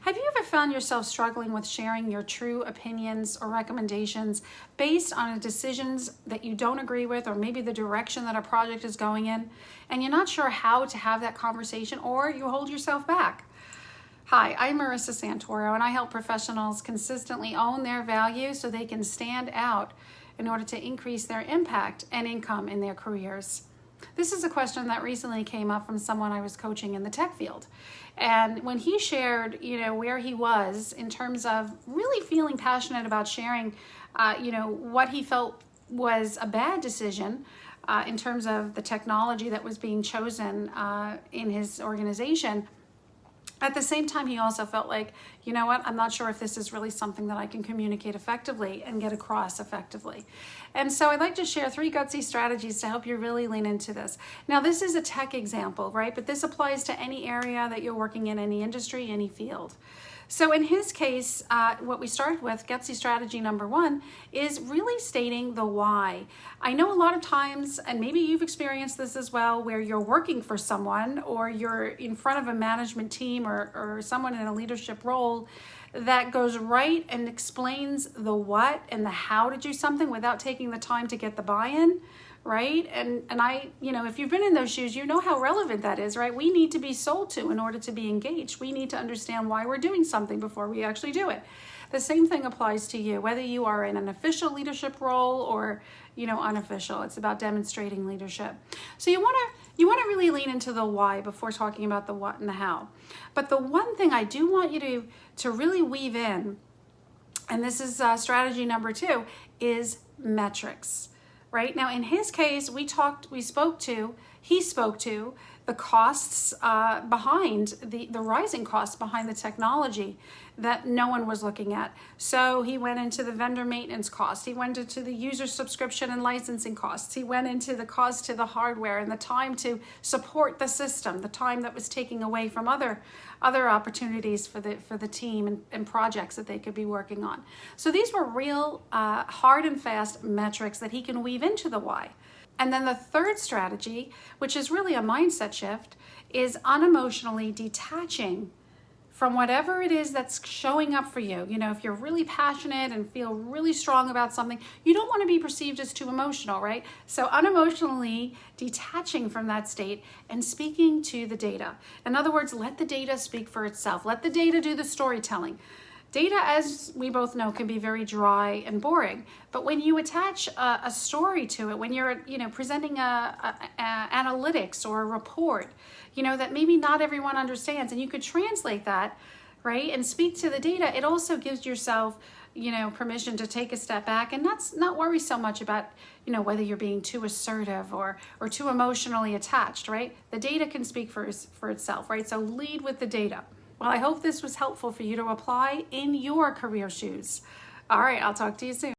Have you ever found yourself struggling with sharing your true opinions or recommendations based on decisions that you don't agree with, or maybe the direction that a project is going in, and you're not sure how to have that conversation, or you hold yourself back? Hi, I'm Marisa Santoro, and I help professionals consistently own their value so they can stand out in order to increase their impact and income in their careers. This is a question that recently came up from someone I was coaching in the tech field. And when he shared, where he was in terms of really feeling passionate about sharing, what he felt was a bad decision in terms of the technology that was being chosen in his organization. At the same time, he also felt like, you know what, I'm not sure if this is really something that I can communicate effectively and get across effectively. And so I'd like to share 3 gutsy strategies to help you really lean into this. Now, this is a tech example, right? But this applies to any area that you're working in, any industry, any field. So in his case, what we started with, gutsy strategy number 1, is really stating the why. I know a lot of times, and maybe you've experienced this as well, where you're working for someone or you're in front of a management team or someone in a leadership role that goes right and explains the what and the how to do something without taking the time to get the buy-in. Right? And I, if you've been in those shoes, you know how relevant that is, right? We need to be sold to in order to be engaged. We need to understand why we're doing something before we actually do it. The same thing applies to you, whether you are in an official leadership role or, unofficial. It's about demonstrating leadership. So you want to really lean into the why before talking about the what and the how. But the one thing I do want you to really weave in, and this is strategy number 2, is metrics. Right now, in his case, he spoke to the costs behind the rising costs behind the technology that no one was looking at. So he went into the vendor maintenance costs. He went into the user subscription and licensing costs. He went into the cost to the hardware and the time to support the system, the time that was taking away from other opportunities for the team and projects that they could be working on. So these were real hard and fast metrics that he can weave into the why. And then the third strategy, which is really a mindset shift, is unemotionally detaching from whatever it is that's showing up for you. If you're really passionate and feel really strong about something, you don't want to be perceived as too emotional, right? So unemotionally detaching from that state and speaking to the data. In other words, let the data speak for itself. Let the data do the storytelling. Data, as we both know, can be very dry and boring. But when you attach a story to it, when you're, presenting analytics or a report, that maybe not everyone understands, and you could translate that, right, and speak to the data, it also gives yourself, permission to take a step back and not worry so much about, whether you're being too assertive or too emotionally attached, right? The data can speak for itself, right? So lead with the data. Well, I hope this was helpful for you to apply in your career shoes. All right, I'll talk to you soon.